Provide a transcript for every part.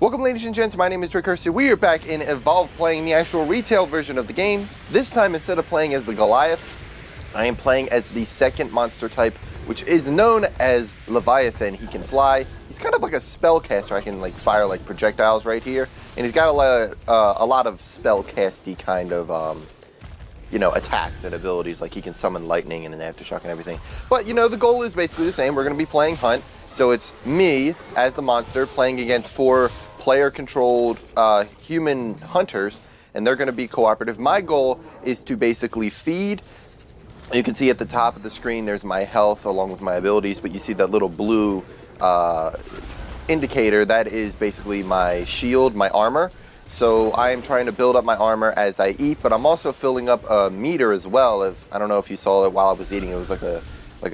Welcome, ladies and gents, my name is Curci. We are back in Evolve playing the actual retail version of the game. This time, instead of playing as the Goliath, I am playing as the second monster type, which is known as Leviathan. He can fly. He's kind of like a spellcaster. I can like fire like projectiles right here. And he's got a lot of spellcasty kind of, attacks and abilities. Like he can summon lightning and an aftershock and everything. But, the goal is basically the same. We're going to be playing Hunt. So it's me as the monster playing against 4 player-controlled human hunters, and they're going to be cooperative. My goal is to basically feed. You can see at the top of the screen there's my health along with my abilities, but you see that little blue indicator. That is basically my shield, my armor. So I am trying to build up my armor as I eat, but I'm also filling up a meter as well. I don't know if you saw it while I was eating. It was like a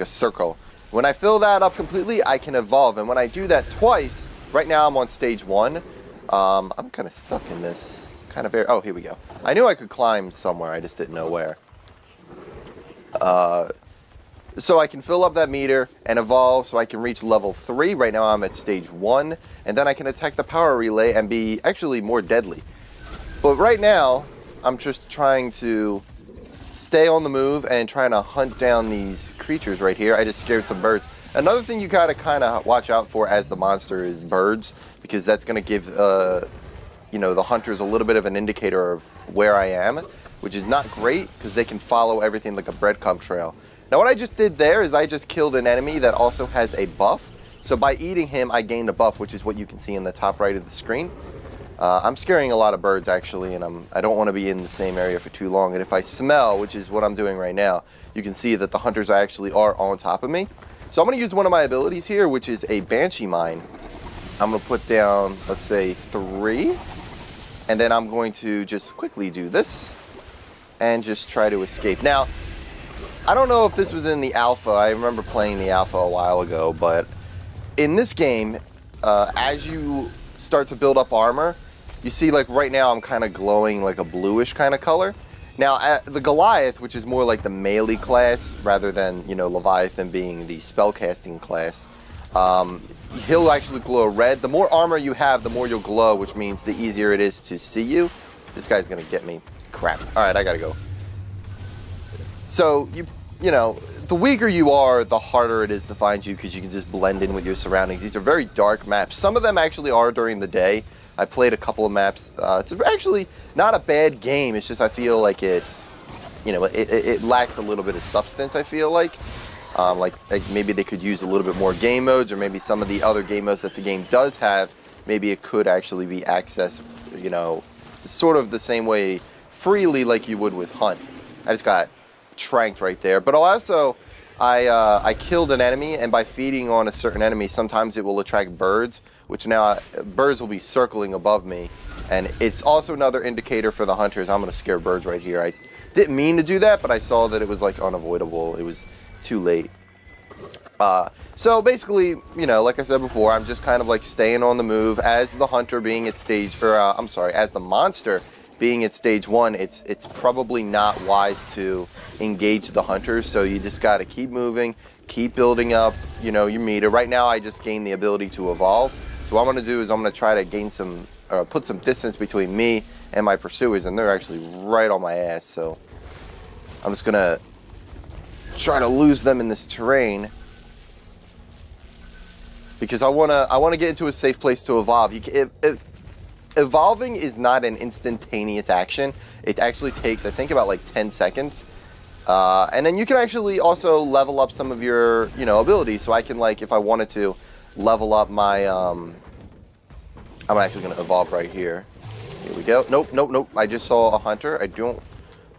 circle. When I fill that up completely, I can evolve, and when I do that twice. Right now I'm on stage 1. I'm kind of stuck in this kind of area. Oh, here we go. I knew I could climb somewhere, I just didn't know where. So I can fill up that meter and evolve so I can reach level 3. Right now I'm at stage 1. And then I can attack the power relay and be actually more deadly. But right now, I'm just trying to stay on the move and trying to hunt down these creatures right here. I just scared some birds. Another thing you gotta kind of watch out for as the monster is birds, because that's gonna give the hunters a little bit of an indicator of where I am, which is not great because they can follow everything like a breadcrumb trail. Now what I just did there is I just killed an enemy that also has a buff. So by eating him, I gained a buff, which is what you can see in the top right of the screen. I'm scaring a lot of birds actually, and I don't want to be in the same area for too long. And if I smell, which is what I'm doing right now, you can see that the hunters actually are on top of me. So I'm going to use one of my abilities here, which is a Banshee Mine. I'm going to put down, let's say, 3. And then I'm going to just quickly do this and just try to escape. Now, I don't know if this was in the alpha. I remember playing the alpha a while ago. But in this game, as you start to build up armor, you see like right now I'm kind of glowing like a bluish kind of color. Now, the Goliath, which is more like the melee class, rather than, Leviathan being the spellcasting class, he'll actually glow red. The more armor you have, the more you'll glow, which means the easier it is to see you. This guy's going to get me. Crap. All right, I got to go. So, the weaker you are, the harder it is to find you because you can just blend in with your surroundings. These are very dark maps. Some of them actually are during the day. I played a couple of maps. It's actually not a bad game. It's just I feel like it lacks a little bit of substance, I feel like. Like maybe they could use a little bit more game modes, or maybe some of the other game modes that the game does have, maybe it could actually be accessed, sort of the same way freely like you would with Hunt. I just got tranked right there. But also, I killed an enemy, and by feeding on a certain enemy, sometimes it will attract birds, which now birds will be circling above me, and it's also another indicator for the hunters. I'm going to scare birds right here. I didn't mean to do that, but I saw that it was like unavoidable. It was too late. So basically, like I said before, I'm just kind of like staying on the move as the hunter being at stage, as the monster being at stage 1. It's probably not wise to engage the hunters, so you just got to keep moving, keep building up, your meter. Right now, I just gained the ability to evolve. So what I'm going to do is I'm going to try to gain put some distance between me and my pursuers, and they're actually right on my ass. So I'm just going to try to lose them in this terrain because I want to get into a safe place to evolve. Evolving is not an instantaneous action. It actually takes, I think, about like 10 seconds. And then you can actually also level up some of your, abilities. So I can, like, if I wanted to, level up my, I'm actually going to evolve right here. Here we go. Nope. I just saw a hunter.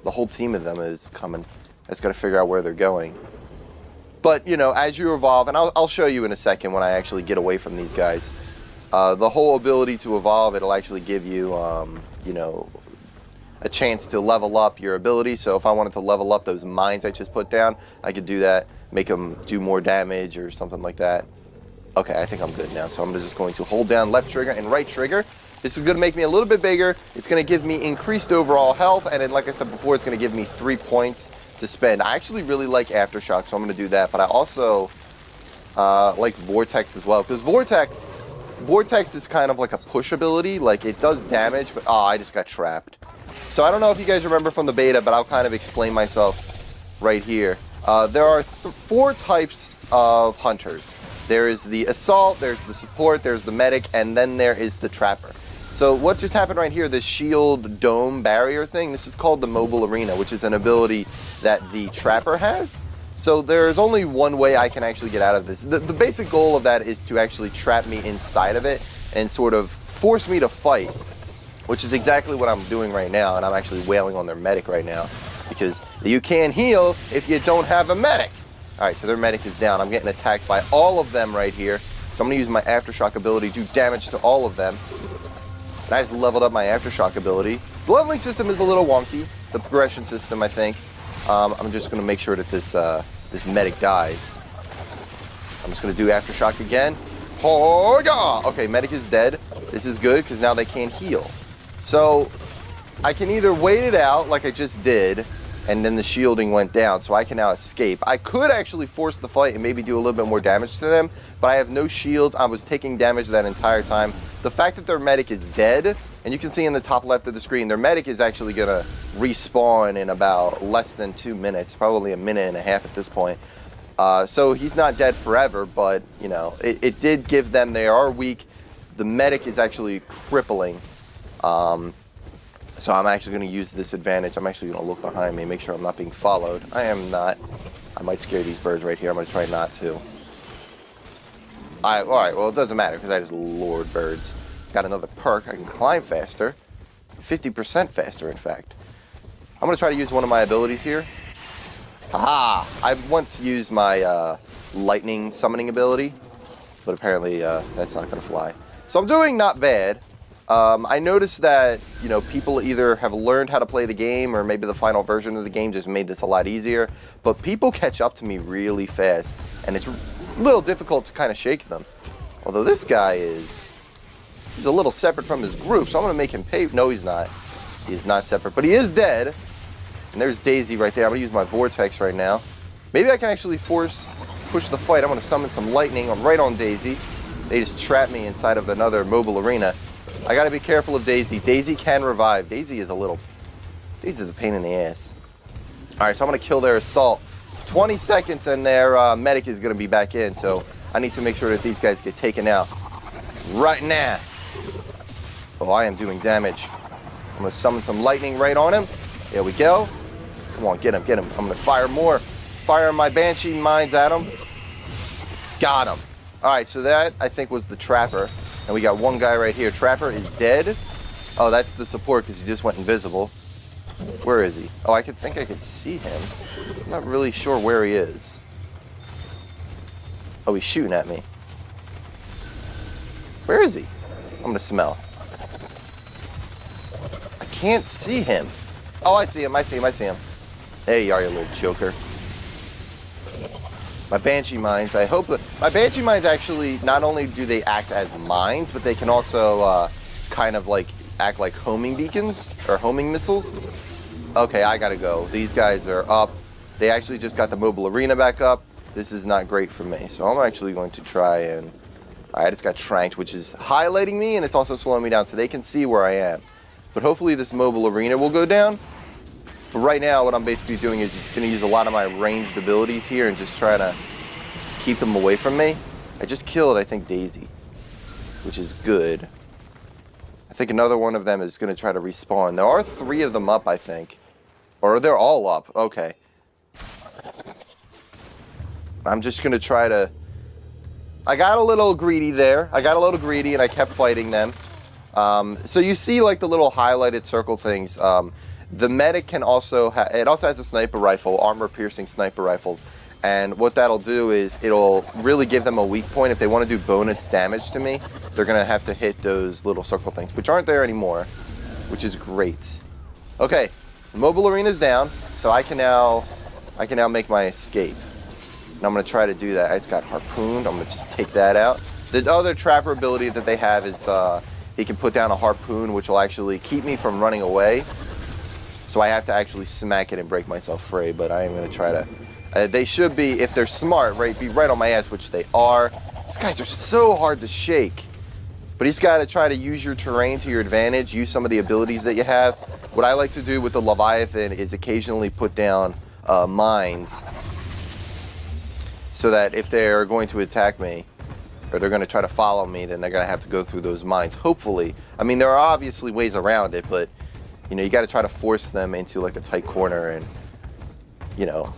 The whole team of them is coming. I just got to figure out where they're going. But, as you evolve, and I'll show you in a second when I actually get away from these guys, the whole ability to evolve, it'll actually give you, a chance to level up your ability. So if I wanted to level up those mines I just put down, I could do that, make them do more damage or something like that. Okay, I think I'm good now. So I'm just going to hold down left trigger and right trigger. This is going to make me a little bit bigger. It's going to give me increased overall health. And then, like I said before, it's going to give me 3 points to spend. I actually really like Aftershock, so I'm going to do that. But I also like Vortex as well. Because Vortex Vortex is kind of like a push ability. Like, it does damage, but... Oh, I just got trapped. So I don't know if you guys remember from the beta, but I'll kind of explain myself right here. There are 4 types of hunters. There is the assault, there's the support, there's the medic, and then there is the trapper. So what just happened right here, this shield dome barrier thing, this is called the mobile arena, which is an ability that the trapper has. So there's only one way I can actually get out of this. The basic goal of that is to actually trap me inside of it and sort of force me to fight, which is exactly what I'm doing right now, and I'm actually wailing on their medic right now because you can't heal if you don't have a medic. All right, so their medic is down. I'm getting attacked by all of them right here. So I'm gonna use my Aftershock ability to do damage to all of them. And I just leveled up my Aftershock ability. The leveling system is a little wonky, the progression system, I think. I'm just going to make sure that this medic dies. I'm just going to do Aftershock again. Oh, yeah! Okay, medic is dead. This is good, because now they can't heal. So, I can either wait it out, like I just did, and then the shielding went down, so I can now escape. I could actually force the fight and maybe do a little bit more damage to them, but I have no shields. I was taking damage that entire time. The fact that their medic is dead, and you can see in the top left of the screen, their medic is actually going to respawn in about less than 2 minutes, probably a minute and a half at this point. So he's not dead forever, but, you know, it did give them, they are weak. The medic is actually crippling. So I'm actually going to use this advantage. I'm actually going to look behind me, make sure I'm not being followed. I am not. I might scare these birds right here. I'm going to try not to. All right, well, it doesn't matter because I just lured birds. Got another perk. I can climb faster. 50% faster, in fact. I'm going to try to use one of my abilities here. Haha! I want to use my lightning summoning ability, but apparently that's not going to fly. So I'm doing not bad. I noticed that, you know, people either have learned how to play the game or maybe the final version of the game just made this a lot easier. But people catch up to me really fast, and it's a little difficult to kind of shake them. Although this guy he's a little separate from his group, so I'm going to make him pay. No, he's not. He's not separate, but he is dead. And there's Daisy right there. I'm going to use my Vortex right now. Maybe I can actually push the fight. I'm going to summon some lightning right on Daisy. They just trapped me inside of another mobile arena. I gotta be careful of Daisy. Daisy can revive. Daisy's a pain in the ass. Alright, so I'm gonna kill their assault. 20 seconds and their medic is gonna be back in, so I need to make sure that these guys get taken out right now. Oh, I am doing damage. I'm gonna summon some lightning right on him. There we go. Come on, get him, get him. I'm gonna fire more. Fire my Banshee mines at him. Got him. Alright, so that, I think, was the Trapper. And we got one guy right here. Trapper is dead. Oh, that's the support because he just went invisible. Where is he? Oh, I think I could see him. I'm not really sure where he is. Oh, he's shooting at me. Where is he? I'm going to smell. I can't see him. Oh, I see him. I see him. I see him. There you are, you little joker. My Banshee mines, I hope that... My Banshee mines actually, not only do they act as mines, but they can also kind of like act like homing beacons, or homing missiles. Okay, I gotta go. These guys are up. They actually just got the mobile arena back up. This is not great for me, so I'm actually going to try and... Alright, it's got Tranked, which is highlighting me, and it's also slowing me down, so they can see where I am. But hopefully this mobile arena will go down. But right now, what I'm basically doing is just going to use a lot of my ranged abilities here and just try to keep them away from me. I just killed, I think, Daisy, which is good. I think another one of them is going to try to respawn. There are 3 of them up, I think. Or they're all up. Okay. I'm just going to try to... I got a little greedy there. I got a little greedy and I kept fighting them. So you see like the little highlighted circle things. The medic can also it also has a sniper rifle, armor-piercing sniper rifles, and what that'll do is it'll really give them a weak point. If they want to do bonus damage to me, they're gonna have to hit those little circle things, which aren't there anymore, which is great. Okay, the mobile arena's down, so I can now make my escape, and I'm gonna try to do that. I just got harpooned. I'm gonna just take that out. The other Trapper ability that they have is he can put down a harpoon, which will actually keep me from running away. So I have to actually smack it and break myself free, but I am going to try to... they should be, if they're smart, right, be right on my ass, which they are. These guys are so hard to shake. But you just got to try to use your terrain to your advantage, use some of the abilities that you have. What I like to do with the Leviathan is occasionally put down mines, so that if they're going to attack me, or they're going to try to follow me, then they're going to have to go through those mines, hopefully. I mean, there are obviously ways around it, but, you know, you got to try to force them into, like, a tight corner, and, you know,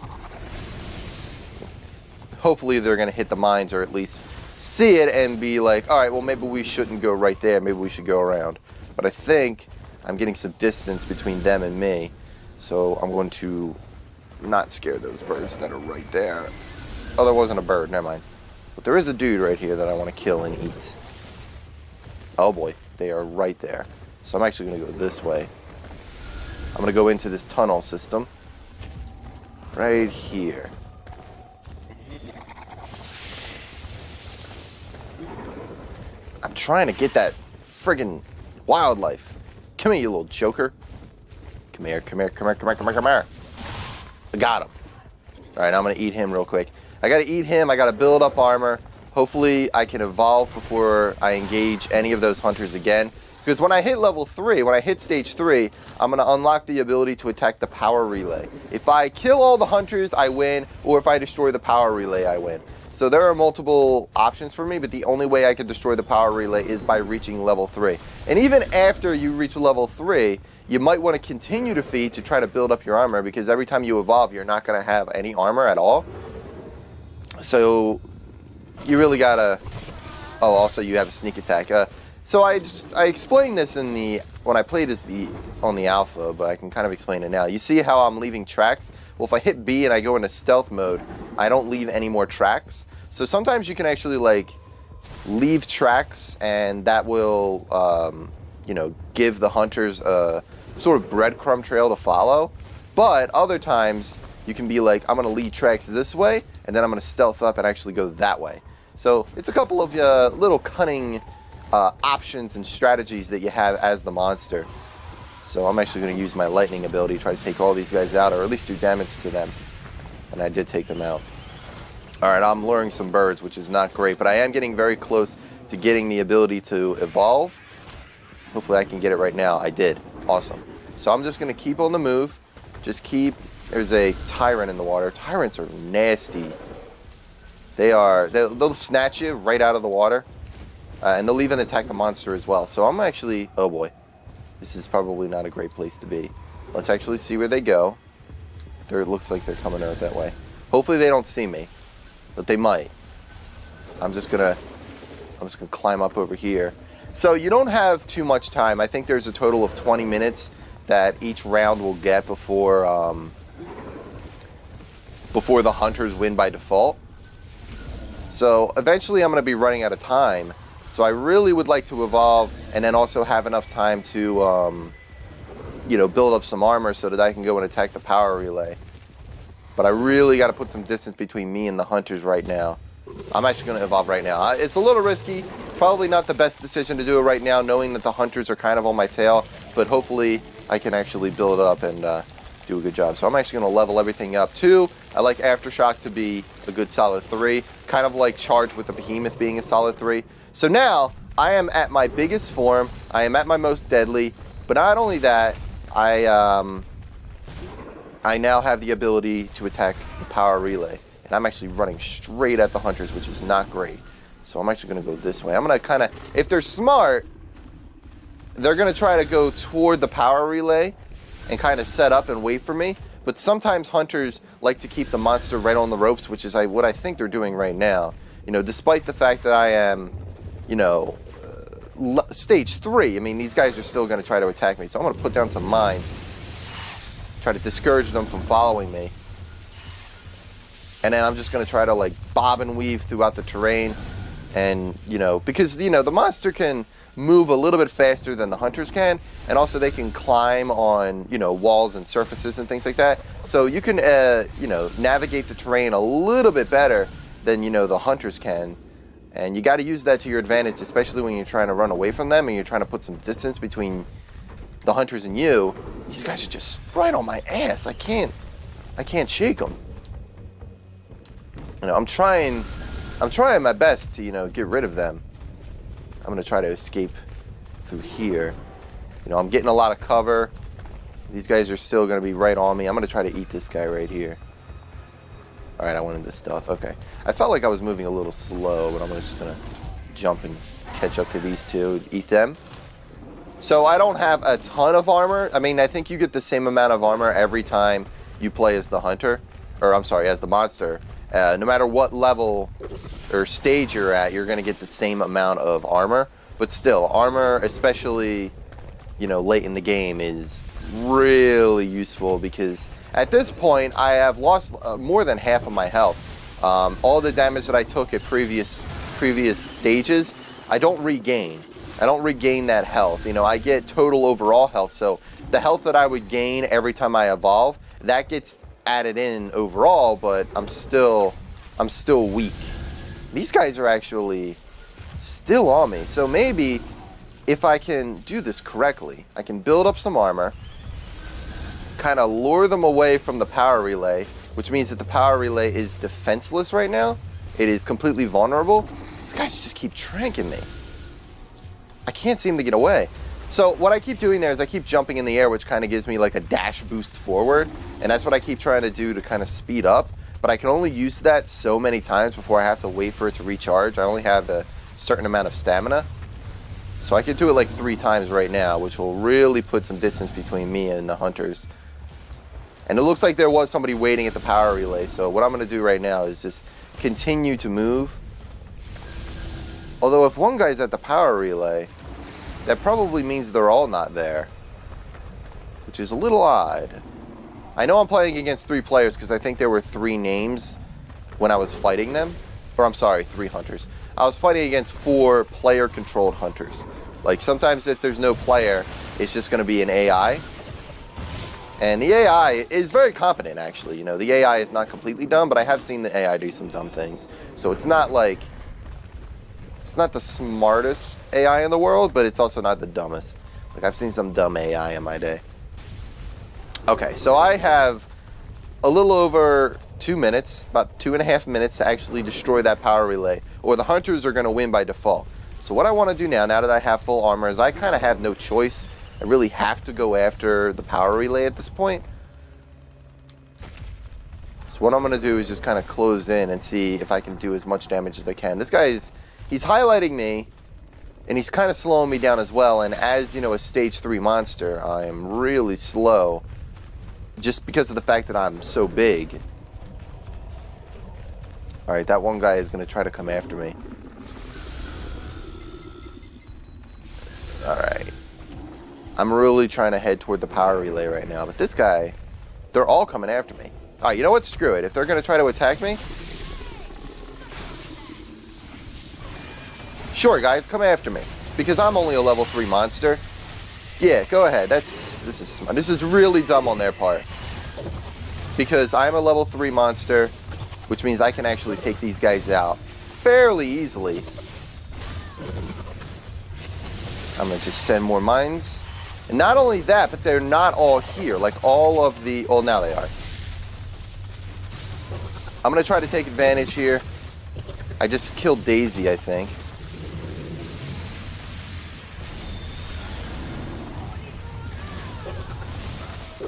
hopefully they're going to hit the mines, or at least see it and be like, all right, well, maybe we shouldn't go right there, maybe we should go around. But I think I'm getting some distance between them and me, so I'm going to not scare those birds that are right there. Oh, there wasn't a bird, never mind. But there is a dude right here that I want to kill and eat. Oh boy, they are right there. So I'm actually going to go this way. I'm going to go into this tunnel system. Right here. I'm trying to get that friggin' wildlife. Come here, you little joker. Come here, come here, come here, come here, come here, come here. I got him. Alright, I'm going to eat him real quick. I gotta eat him, I gotta build up armor. Hopefully I can evolve before I engage any of those hunters again. Because when I hit level 3, when I hit stage 3, I'm gonna unlock the ability to attack the power relay. If I kill all the hunters, I win, or if I destroy the power relay, I win. So there are multiple options for me, but the only way I can destroy the power relay is by reaching level 3. And even after you reach level 3, you might want to continue to feed to try to build up your armor, because every time you evolve, you're not gonna have any armor at all. So you really gotta. Oh, also you have a sneak attack. So I explained this when I played this on the alpha, but I can kind of explain it now. You see how I'm leaving tracks? Well, if I hit B and I go into stealth mode, I don't leave any more tracks. So sometimes you can actually like leave tracks, and that will you know, give the hunters a sort of breadcrumb trail to follow. But other times you can be like, I'm gonna lead tracks this way, and then I'm going to stealth up and actually go that way. So it's a couple of little cunning options and strategies that you have as the monster. So I'm actually going to use my lightning ability to try to take all these guys out, or at least do damage to them. And I did take them out. Alright, I'm luring some birds, which is not great, but I am getting very close to getting the ability to evolve. Hopefully I can get it right now. I did. Awesome. So I'm just going to keep on the move. Just keep... There's a tyrant in the water. Tyrants are nasty. They'll snatch you right out of the water. And they'll even attack the monster as well. So I'm actually... Oh boy. This is probably not a great place to be. Let's actually see where they go. It looks like they're coming out that way. Hopefully they don't see me. But they might. I'm just gonna climb up over here. So you don't have too much time. I think there's a total of 20 minutes that each round will get before the hunters win by default. So eventually I'm going to be running out of time. So I really would like to evolve and then also have enough time to, you know, build up some armor so that I can go and attack the power relay. But I really got to put some distance between me and the hunters right now. I'm actually going to evolve right now. It's a little risky. Probably not the best decision to do it right now, knowing that the hunters are kind of on my tail. But hopefully I can actually build up and do a good job. So I'm actually going to level everything up. 2, I like Aftershock to be a good solid 3. Kind of like Charge with the Behemoth being a solid 3. So now I am at my biggest form. I am at my most deadly. But not only that, I now have the ability to attack the power relay. And I'm actually running straight at the hunters, which is not great. So I'm actually going to go this way. I'm going to kind of, if they're smart, they're going to try to go toward the power relay and kind of set up and wait for me. But sometimes hunters like to keep the monster right on the ropes, which is what I think they're doing right now. You know, despite the fact that I am, you know, stage 3, I mean, these guys are still going to try to attack me. So I'm going to put down some mines, try to discourage them from following me. And then I'm just going to try to, like, bob and weave throughout the terrain. And, you know, because, you know, the monster can move a little bit faster than the hunters can. And also they can climb on, you know, walls and surfaces and things like that. So you can, you know, navigate the terrain a little bit better than, you know, the hunters can. And you got to use that to your advantage, especially when you're trying to run away from them and you're trying to put some distance between the hunters and you. These guys are just right on my ass. I can't shake them. You know, I'm trying my best to, you know, get rid of them. I'm going to try to escape through here. You know, I'm getting a lot of cover. These guys are still going to be right on me. I'm going to try to eat this guy right here. All right, I went into stealth. Okay. I felt like I was moving a little slow, but I'm just going to jump and catch up to these two, eat them. So I don't have a ton of armor. I mean, I think you get the same amount of armor every time you play as the hunter, or I'm sorry, as the monster. No matter what level or stage you're at, you're going to get the same amount of armor. But still, armor, especially, you know, late in the game, is really useful because at this point, I have lost more than half of my health. All the damage that I took at previous stages, I don't regain. I don't regain that health. You know, I get total overall health. So the health that I would gain every time I evolve, that gets added in overall, but I'm still weak. These guys are actually still on me. So maybe if I can do this correctly, I can build up some armor, kind of lure them away from the power relay, which means that the power relay is defenseless right now. It is completely vulnerable. These guys just keep tranking me. I can't seem to get away. So what I keep doing there is I keep jumping in the air, which kind of gives me like a dash boost forward. And that's what I keep trying to do to kind of speed up. But I can only use that so many times before I have to wait for it to recharge. I only have a certain amount of stamina. So I could do it like 3 times right now, which will really put some distance between me and the hunters. And it looks like there was somebody waiting at the power relay. So what I'm going to do right now is just continue to move. Although if one guy's at the power relay, that probably means they're all not there, which is a little odd. I know I'm playing against 3 players because I think there were 3 names when I was fighting them. Or I'm sorry, 3 hunters. I was fighting against 4 player-controlled hunters. Like sometimes if there's no player, it's just going to be an AI. And the AI is very competent, actually. You know, the AI is not completely dumb, but I have seen the AI do some dumb things. So it's not like... It's not the smartest AI in the world, but it's also not the dumbest. Like, I've seen some dumb AI in my day. Okay, so I have a little over 2 minutes, about 2.5 minutes to actually destroy that power relay, or the hunters are going to win by default. So what I want to do now that I have full armor, is I kind of have no choice. I really have to go after the power relay at this point. So what I'm going to do is just kind of close in and see if I can do as much damage as I can. This guy is... He's highlighting me, and he's kind of slowing me down as well. And as, you know, a stage 3 monster, I am really slow just because of the fact that I'm so big. All right, that one guy is going to try to come after me. All right. I'm really trying to head toward the power relay right now. But this guy, they're all coming after me. All right, you know what? Screw it. If they're going to try to attack me... Sure, guys, come after me. Because I'm only a level 3 monster. Yeah, go ahead. This is smart. This is really dumb on their part. Because I'm a level 3 monster, which means I can actually take these guys out fairly easily. I'm going to just send more mines. And not only that, but they're not all here. Like all of the... Well, now they are. I'm going to try to take advantage here. I just killed Daisy, I think.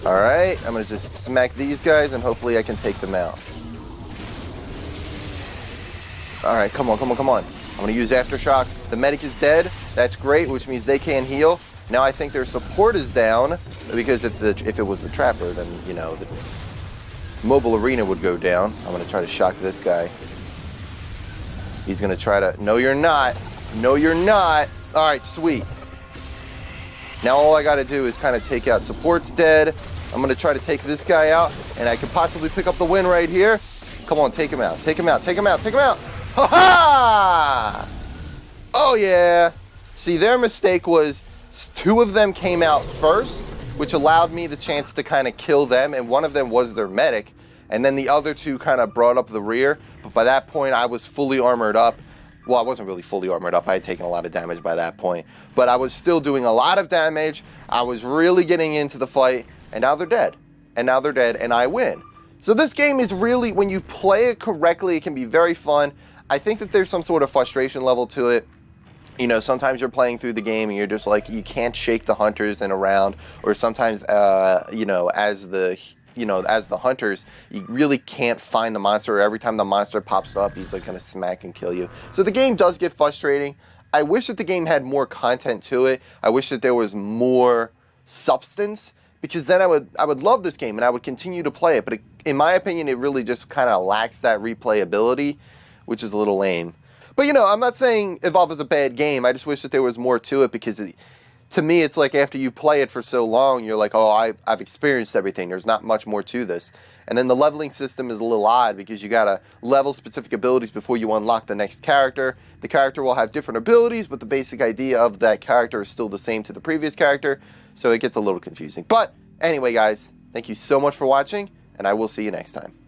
Alright, I'm going to just smack these guys and hopefully I can take them out. Alright, come on, come on, come on. I'm going to use Aftershock. The medic is dead. That's great, which means they can't heal. Now I think their support is down, because if it was the trapper, then, you know, the mobile arena would go down. I'm going to try to shock this guy. He's going to try to... No, you're not. No, you're not. Alright, sweet. Now all I got to do is kind of take out... Support's dead. I'm going to try to take this guy out, and I could possibly pick up the win right here. Come on, take him out. Take him out. Take him out. Take him out. Ha-ha! Oh, yeah. See, their mistake was 2 of them came out first, which allowed me the chance to kind of kill them, and one of them was their medic, and then the other 2 kind of brought up the rear. But by that point, I was fully armored up. Well, I wasn't really fully armored up. I had taken a lot of damage by that point. But I was still doing a lot of damage. I was really getting into the fight. And now they're dead. And now they're dead. And I win. So this game is really, when you play it correctly, it can be very fun. I think that there's some sort of frustration level to it. You know, sometimes you're playing through the game and you're just like, you can't shake the hunters in a round, or sometimes, you know, as the hunters, you really can't find the monster. Every time the monster pops up, he's like gonna smack and kill you. So the game does get frustrating. I wish that the game had more content to it. I wish that there was more substance, because then I would love this game and I would continue to play it. But in my opinion, it really just kind of lacks that replayability, which is a little lame. But, you know, I'm not saying Evolve is a bad game. I just wish that there was more to it, because to me, it's like after you play it for so long, you're like, oh, I've experienced everything. There's not much more to this. And then the leveling system is a little odd, because you got to level specific abilities before you unlock the next character. The character will have different abilities, but the basic idea of that character is still the same to the previous character. So it gets a little confusing. But anyway, guys, thank you so much for watching, and I will see you next time.